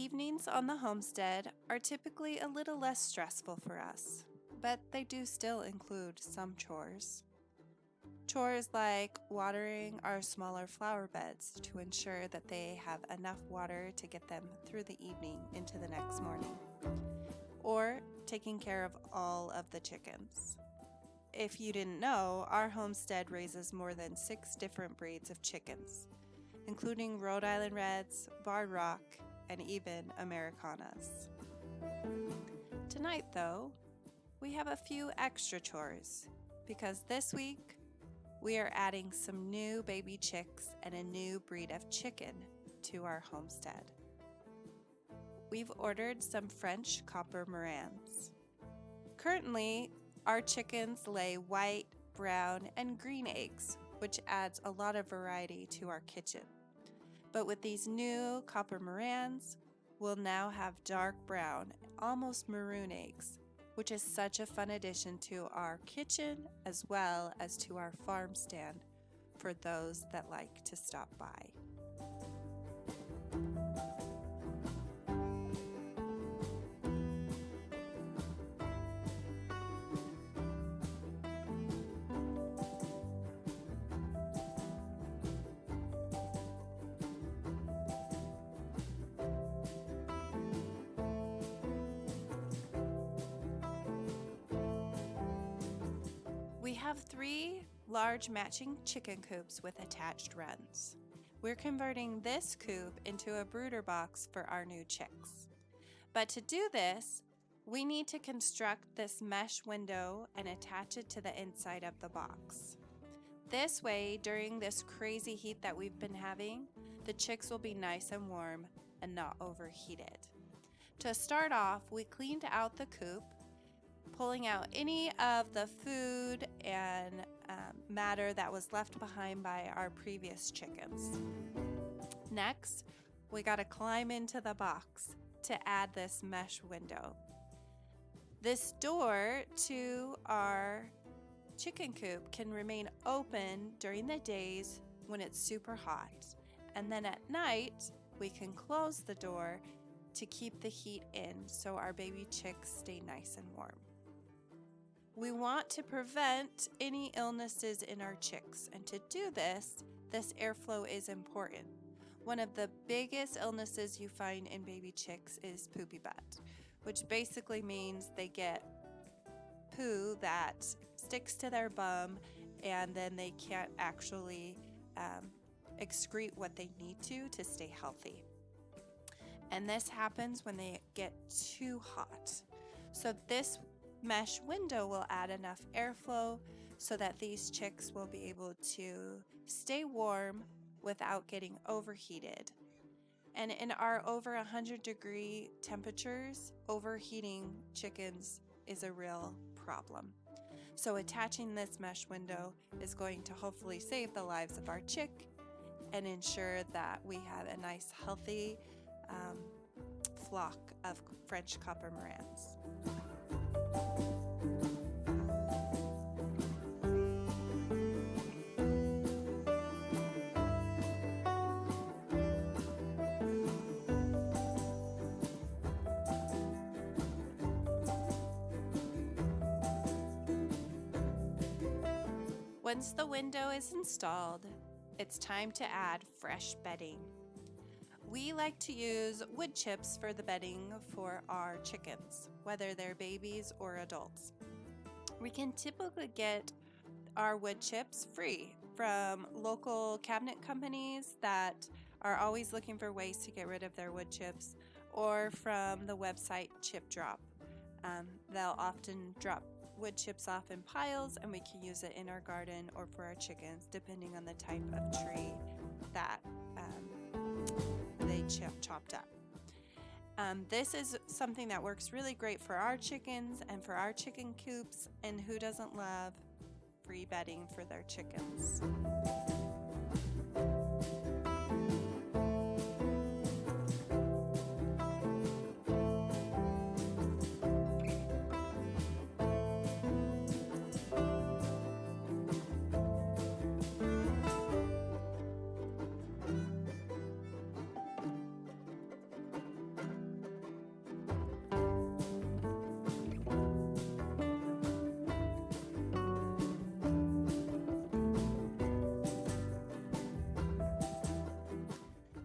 Evenings on the homestead are typically a little less stressful for us, but they do still include some chores. Chores like watering our smaller flower beds to ensure that they have enough water to get them through the evening into the next morning, or taking care of all of the chickens. If you didn't know, our homestead raises more than 6 different breeds of chickens, including Rhode Island Reds, Barred Rock, and even Americanas. Tonight, though, we have a few extra chores because this week we are adding some new baby chicks and a new breed of chicken to our homestead. We've ordered some French copper Marans. Currently, our chickens lay white, brown, and green eggs, which adds a lot of variety to our kitchen. But with these new copper Marans, we'll now have dark brown, almost maroon eggs, which is such a fun addition to our kitchen as well as to our farm stand for those that like to stop by. We have 3 large matching chicken coops with attached runs. We're converting this coop into a brooder box for our new chicks. But to do this, we need to construct this mesh window and attach it to the inside of the box. This way, during this crazy heat that we've been having, the chicks will be nice and warm and not overheated. To start off, we cleaned out the coop, pulling out any of the food and matter that was left behind by our previous chickens. Next, we got to climb into the box to add this mesh window. This door to our chicken coop can remain open during the days when it's super hot, and then at night we can close the door to keep the heat in so our baby chicks stay nice and warm. We want to prevent any illnesses in our chicks, and to do this airflow is important. One of the biggest illnesses you find in baby chicks is poopy butt, which basically means they get poo that sticks to their bum and then they can't actually excrete what they need to stay healthy. And this happens when they get too hot. So this mesh window will add enough airflow so that these chicks will be able to stay warm without getting overheated. And in our over 100-degree temperatures, overheating chickens is a real problem. So attaching this mesh window is going to hopefully save the lives of our chick and ensure that we have a nice healthy flock of French copper Marans. Once the window is installed, it's time to add fresh bedding. We like to use wood chips for the bedding for our chickens, whether they're babies or adults. We can typically get our wood chips free from local cabinet companies that are always looking for ways to get rid of their wood chips, or from the website Chip Drop. They'll often drop wood chips off in piles, and we can use it in our garden or for our chickens, depending on the type of tree that they chopped up. This is something that works really great for our chickens and for our chicken coops, and who doesn't love free bedding for their chickens?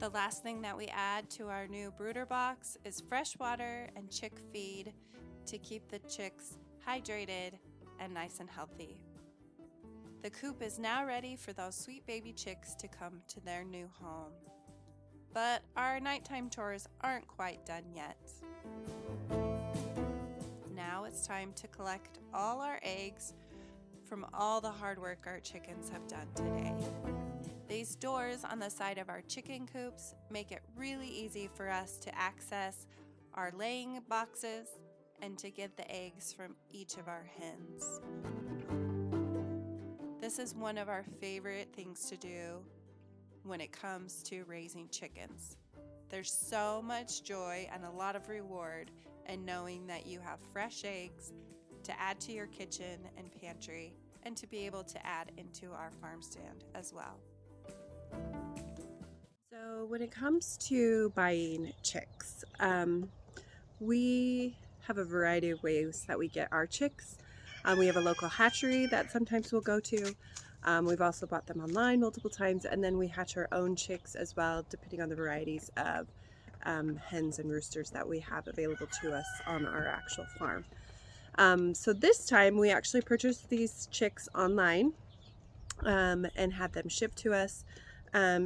The last thing that we add to our new brooder box is fresh water and chick feed to keep the chicks hydrated and nice and healthy. The coop is now ready for those sweet baby chicks to come to their new home. But our nighttime chores aren't quite done yet. Now it's time to collect all our eggs from all the hard work our chickens have done today. These doors on the side of our chicken coops make it really easy for us to access our laying boxes and to get the eggs from each of our hens. This is one of our favorite things to do when it comes to raising chickens. There's so much joy and a lot of reward in knowing that you have fresh eggs to add to your kitchen and pantry and to be able to add into our farm stand as well. So when it comes to buying chicks, we have a variety of ways that we get our chicks. We have a local hatchery that sometimes we'll go to. We've also bought them online multiple times, and then we hatch our own chicks as well, depending on the varieties of hens and roosters that we have available to us on our actual farm. So this time we actually purchased these chicks online and had them shipped to us.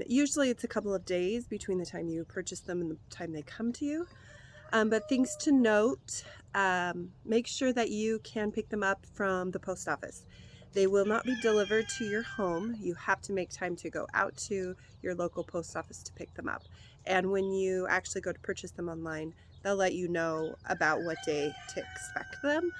Usually it's a couple of days between the time you purchase them and the time they come to you. But things to note, make sure that you can pick them up from the post office. They will not be delivered to your home. You have to make time to go out to your local post office to pick them up. And when you actually go to purchase them online, they'll let you know about what day to expect them.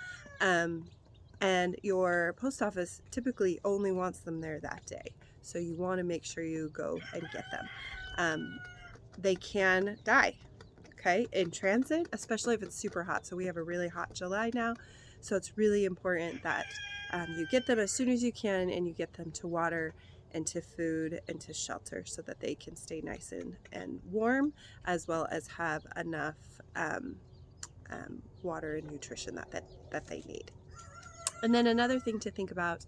And your post office typically only wants them there that day. So you want to make sure you go and get them. They can die, okay, in transit, especially if it's super hot. So we have a really hot July now. So it's really important that you get them as soon as you can, and you get them to water and to food and to shelter so that they can stay nice and warm, as well as have enough water and nutrition that they need. And then another thing to think about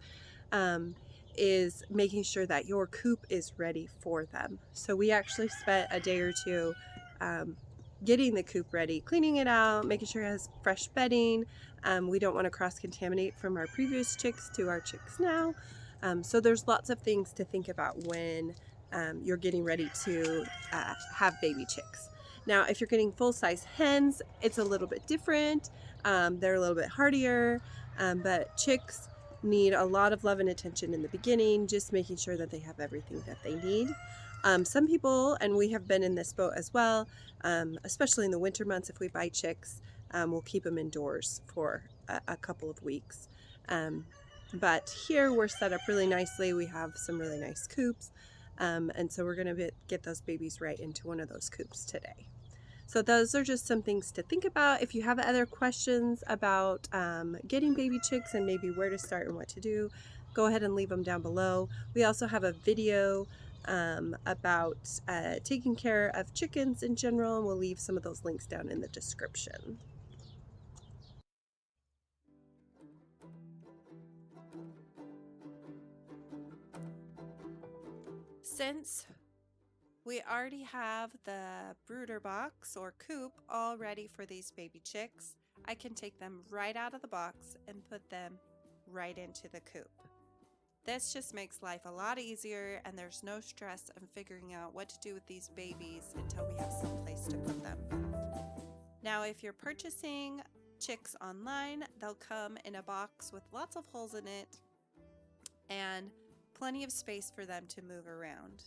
is making sure that your coop is ready for them. So we actually spent a day or two getting the coop ready, cleaning it out, making sure it has fresh bedding. We don't want to cross-contaminate from our previous chicks to our chicks now. So there's lots of things to think about when you're getting ready to have baby chicks. Now, if you're getting full-size hens, it's a little bit different. They're a little bit hardier, but chicks need a lot of love and attention in the beginning, just making sure that they have everything that they need. Some people, and we have been in this boat as well, especially in the winter months, if we buy chicks, we'll keep them indoors for a couple of weeks. But here we're set up really nicely. We have some really nice coops, and so we're going to get those babies right into one of those coops today. So those are just some things to think about. If you have other questions about getting baby chicks and maybe where to start and what to do, go ahead and leave them down below. We also have a video about taking care of chickens in general, and we'll leave some of those links down in the description. Since we already have the brooder box or coop all ready for these baby chicks, I can take them right out of the box and put them right into the coop. This just makes life a lot easier, and there's no stress of figuring out what to do with these babies until we have some place to put them. Now, if you're purchasing chicks online, they'll come in a box with lots of holes in it and plenty of space for them to move around.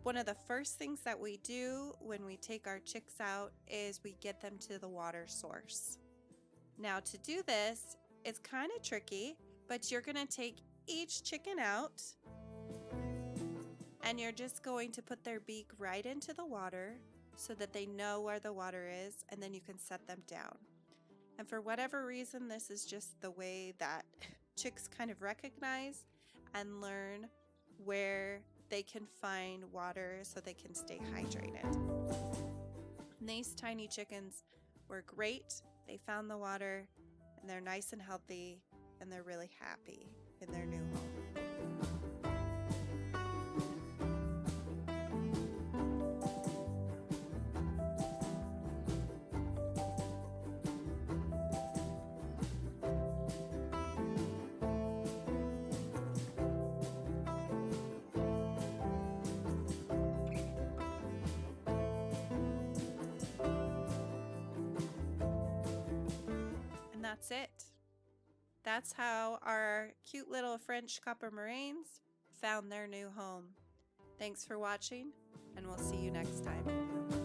One of the first things that we do when we take our chicks out is we get them to the water source. Now, to do this, it's kind of tricky, but you're going to take each chicken out and you're just going to put their beak right into the water so that they know where the water is, and then you can set them down. And for whatever reason, this is just the way that chicks kind of recognize and learn where they can find water so they can stay hydrated. And these tiny chickens were great. They found the water, and they're nice and healthy, and they're really happy in their new home. that's how our cute little French copper moraines found their new home. Thanks for watching, and we'll see you next time.